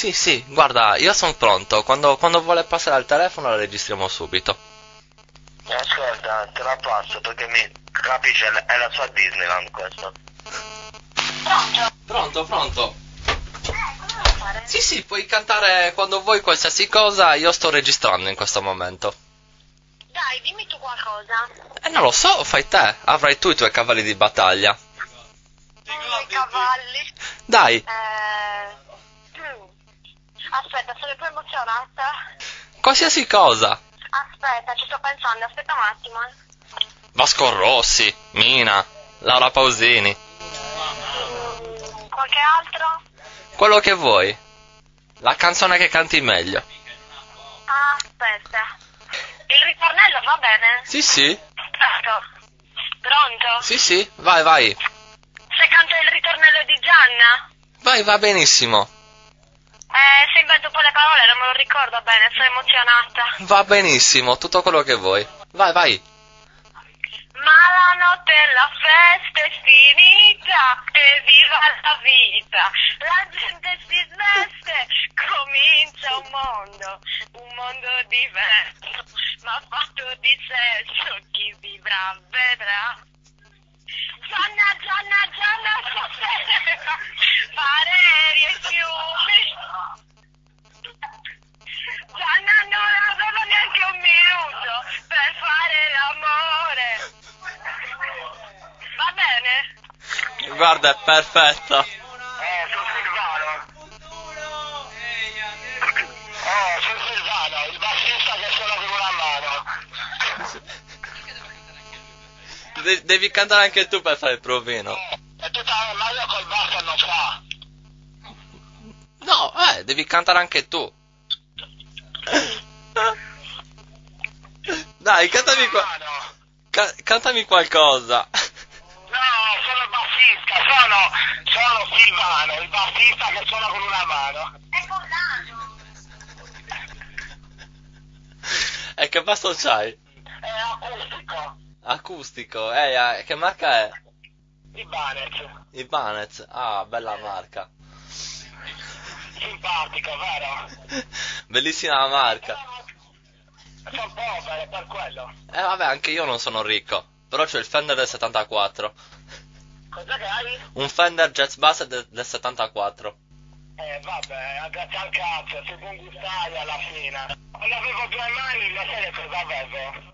Sì, sì, guarda, io sono pronto. Quando vuole passare al telefono la registriamo subito. Ascolta, te la passo perché mi capisci, è la sua Disneyland questo. Pronto? Pronto, pronto. Cosa devo fare? Sì, sì, puoi cantare quando vuoi qualsiasi cosa, io sto registrando in questo momento. Dai, dimmi tu qualcosa. Non lo so, fai te. Avrai tu i tuoi cavalli di battaglia. I cavalli. Dai, Aspetta, sono più emozionata. qualsiasi cosa. Aspetta, ci sto pensando, aspetta un attimo. Vasco Rossi, Mina, Laura Pausini. Qualche altro? Quello che vuoi. La canzone che canti meglio. Aspetta. Il ritornello va bene? Sì, sì. Pronto? Pronto? Sì, sì, vai, vai. Se canto il ritornello di Gianna? Vai, va benissimo. Se invento un po' le parole non me lo ricordo bene, sono emozionata. Va benissimo, tutto quello che vuoi. Vai, vai. Ma la notte la festa è finita, che viva la vita, la gente si sveste, comincia un mondo diverso, ma fatto di sesso, chi vivrà vedrà. Gianna, Gianna, Gianna, sapeva fare aerei e fiumi. Gianna non aveva neanche un minuto per fare l'amore. Va bene? Guarda, è perfetto. Sono Silvano. Sono Silvano, il bassista che suona con una mano. Devi cantare anche tu per fare il provino. E tutta la maglia col basso non fa. No, devi cantare anche tu. Dai, cantami cantami qualcosa. No, sono il bassista, sono Silvano, il bassista che suona con una mano. È con l'ano. E che basso c'hai? È acustico. Acustico, che marca è? Ibanez. Ibanez, ah, bella marca. Simpatico, vero? Bellissima marca. Sono povero, per quello. Vabbè, anche io non sono ricco, però c'ho il Fender del 74. Cos'è che hai? Un Fender Jazz Bass del 74. Vabbè, grazie al cazzo, sei buon gustaio alla fine. Quando avevo 2 mani, lo sai cosa avevo?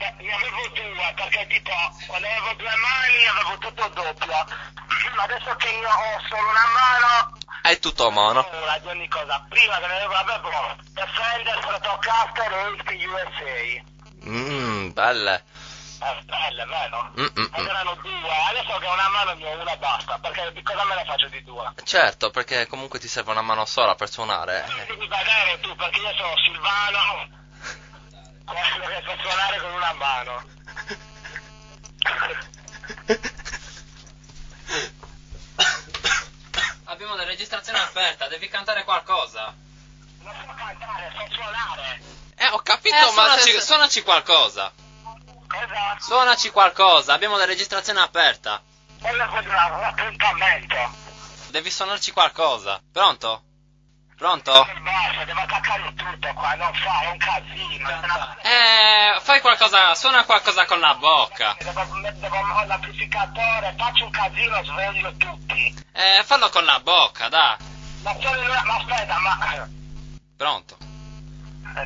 Ne avevo 2, perché tipo, quando avevo 2 mani avevo tutto doppio. Ma adesso che io ho solo una mano, È tutto a mano. di ogni cosa. Prima che ne avevo Defender, Stratocaster e HP USA. Belle. Belle, vero? Ed erano 2, adesso che ho una mano ne ho una basta, perché di cosa me ne faccio di 2? Certo, perché comunque ti serve una mano sola per suonare. Devi vedere tu, perché io sono Silvano, quello che sa suonare con una mano. Abbiamo la registrazione aperta, devi cantare qualcosa. Non so cantare, so suonare. Ho capito, ma Suonaci qualcosa. Cosa? Suonaci qualcosa, abbiamo la registrazione aperta. Quello è un appuntamento. Devi suonarci qualcosa. Pronto? Pronto? Basta, devo attaccare tutto qua, non fa, è un casino. Fai qualcosa, suona qualcosa con la bocca. Devo l'amplificatore, faccio un casino, sveglio tutti. Fallo con la bocca, dai. Ma aspetta, ma... Pronto?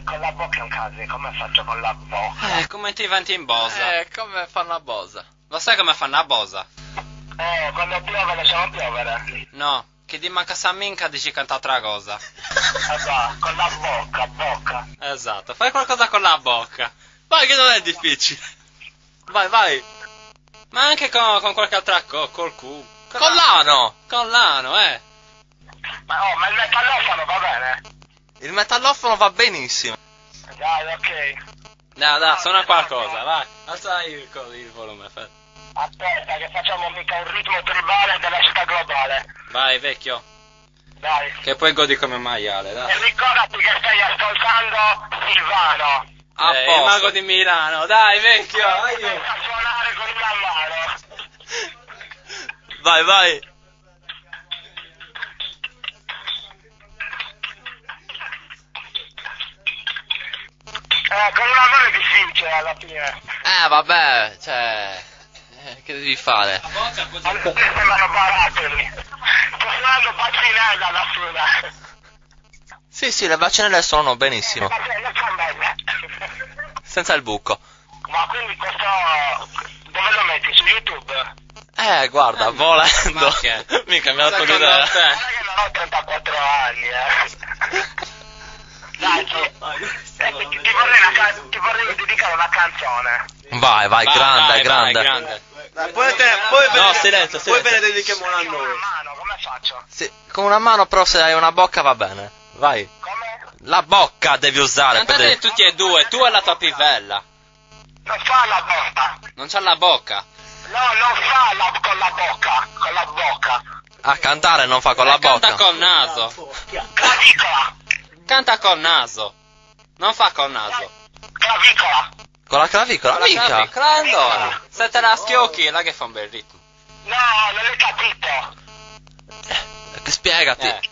Con la bocca è un casino, come faccio con la bocca? Come ti inventi in bosa? Come fanno a bosa? Lo sai come fanno a bosa? Quando piove lasciamo piovere. No, che di manca sa minca dici canta altra cosa. Va, con la bocca. Esatto, fai qualcosa con la bocca. Vai che non è difficile. Vai, vai. Ma anche con qualche altra cosa, col culo. Con l'ano. Con l'ano, Ma il metallofono va bene? Il metallofono va benissimo. Dai, ok. Dai, suona qualcosa, vai. Alza il volume, aspetta. Aspetta che facciamo mica un ritmo tribale della città globale. Vai, vecchio. Dai. Che poi godi come un maiale, dai. E ricordati che stai ascoltando Silvano. Il mago di Milano, dai, vecchio. Che sa suonare con una mano. Vai, vai. con una mano è difficile alla fine. Vabbè, cioè... che devi fare? Sembrano barattoli. Sto suonando bacinella alla fine. Sì, le bacinelle suonano benissimo. Le sono belle. Senza il buco. Ma quindi questo... dove lo metti? Su YouTube? Guarda, volendo. Mica mi ha dato l'idea. Guarda che non ho 34 anni, Dai, ti vorrei dedicare una canzone. Vai, grande. Dai, No, silenzio. Poi ve ne dedichiamo una a Con noi. una mano, come faccio? Sì, con una mano, però se hai una bocca va bene. Vai. Come? La bocca devi usare. Cantate tutti e due, tu e la tua pivella. Non fa la bocca. Non c'ha la bocca. No, non fa con la bocca. Con la bocca. A cantare non fa con la bocca. Canta col naso. Clavicola. Canta col naso. Non fa col naso. Clavicola. Con la clavicola? Mica. Allora, se te la schiocchi, là che fa un bel ritmo. No, non l'hai capito. Spiegati.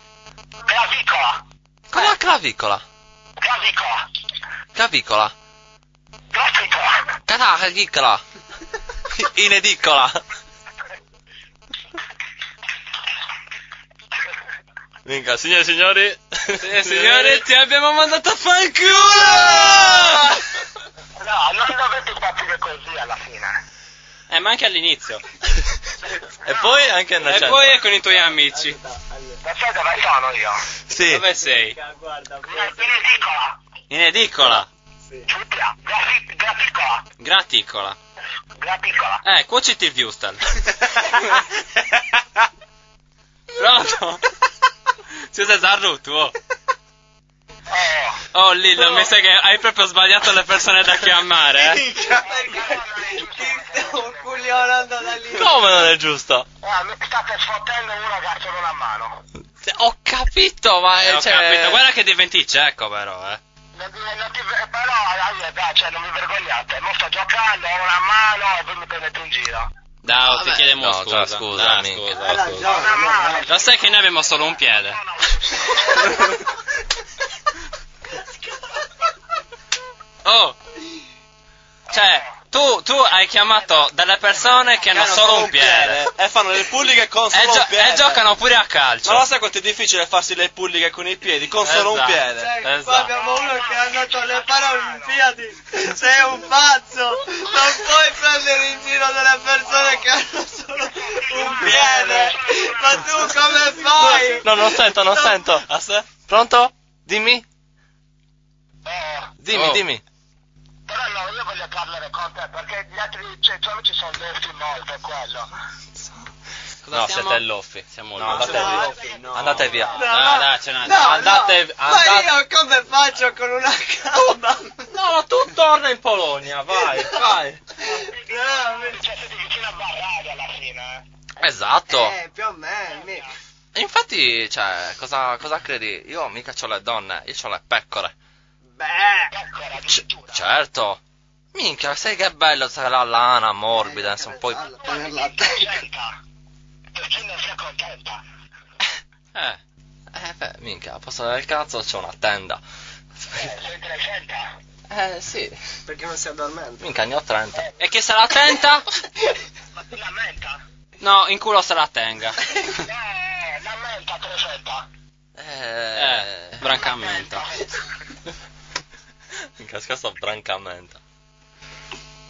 Clavicola. Con la clavicola. Clavicola. Clavicola. Clavicola. Clavicola. In edicola. Minchia, signore e signori. Signore, ti abbiamo mandato a fare il culo! No, non dovete partire così alla fine. Ma anche all'inizio. E poi anche nel E centro. poi è con i tuoi amici. Ma sai dove sono io? Sì. Dove sei? In edicola. In edicola. Giulia. Graticola. Graticola. Graticola. Cuociti il Wustel. Pronto? Scusa, Zarru, tu. Oh, Lillo, mi sa che hai proprio sbagliato le persone da chiamare, Un cuglionando da lì. Come non è giusto? Mi state sfottendo uno che ha solo una mano. Ho capito, ma ho capito. Guarda che diventi cieco, però, Però, cioè, non vi vergognate. Mo sto giocando, ho una mano e voi mi prendete in giro. Dai, ti chiediamo no, scusa. scusa, Dai, amico. scusa. Una mano. Lo sai che noi abbiamo solo un piede? Oh! Cioè, tu hai chiamato delle persone che hanno solo un piede. E fanno le pulliche con solo un piede. E giocano pure a calcio. Ma lo sai quanto è difficile farsi le pulliche con i piedi, con solo un piede? Esatto. Qua abbiamo uno che è andato alle Paralimpiadi. Sei un pazzo! Non puoi prendere in giro delle persone che hanno solo un piede! Ma tu come fai? No, non sento. Pronto? Dimmi. Dimmi. Però no, io voglio parlare con te perché gli altri tuoi amici sono desti molto, è quello. No, siete loffi. Siamo No, loffi. andate via. Dai, ce n'è. Andate. Ma io come faccio con una gamba? No, tu torna in Polonia, vai. Cioè siete vicino a Barrari alla fine, Esatto. Più o meno. Infatti, cioè, cosa credi? Io mica c'ho le donne, io c'ho le pecore. Pecora, addirittura. Certo. Minchia, sai che bello, sai la lana morbida, insomma, poi... Contenta. Perché non sia contenta? Beh, minchia, a posto del cazzo c'è una tenda. Sei 300? Sì. Perché non si addormenta? Minchia, ne ho 30. E chi se la tenta? Ma ti lamenta? No, in culo se la tenga. Lamenta 300. Brancamento. Minchia, questo brancamento.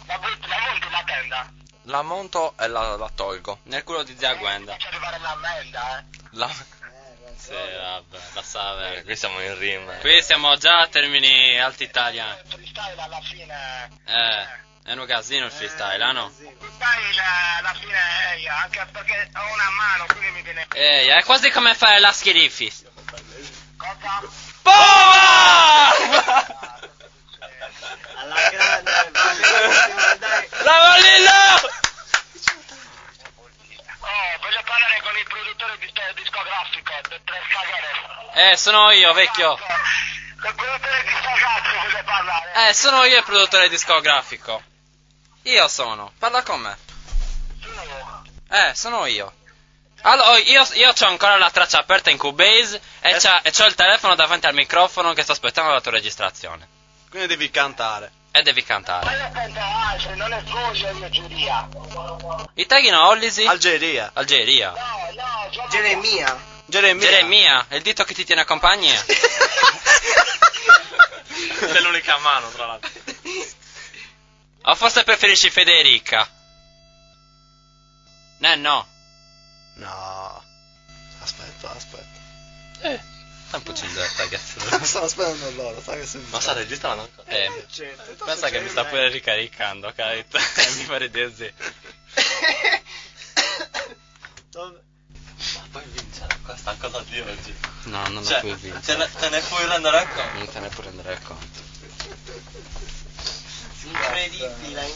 La monti la tenda? La monto e la tolgo. Nel culo di zia Gwenda. Faccio arrivare l'ammenda, Sì, vabbè, la sa bene. Qui siamo in rima. Qui siamo già a termini alti italiani. Il freestyle alla fine... È un casino il freestyle, no? Il freestyle alla fine è anche perché ho una mano, quindi mi viene... È quasi come fare la schirifis. Cosa? Alla grande, dai. Bravo Lillo! Voglio parlare con il produttore discografico del Tre Scagare. Sono io, vecchio. Il produttore discografico voglio parlare. Sono io il produttore discografico. Io sono. Parla con me. Sono io. Allora, io c'ho ancora la traccia aperta in Cubase e c'ho il telefono davanti al microfono che sto aspettando la tua registrazione. Quindi devi cantare. E devi cantare. Ma io canto altro, non è voce, io giuria. Italino Ollisi? Algeria. Algeria. No, Geremia. Geremia, è il dito che ti tiene a compagnia. È l'unica mano, tra l'altro. O forse preferisci Federica? No. No. Aspetta. Stai un po' cindetta, cazzo. Sto aspettando loro, sai che Ma sta registrando ancora? Pensa che mi sta pure ricaricando, Kate. Mi pare di sì. Ma poi vincere questa cosa di oggi. No, non la puoi vincere. Te ne puoi rendere conto? Non te ne puoi rendere conto. Incredibile.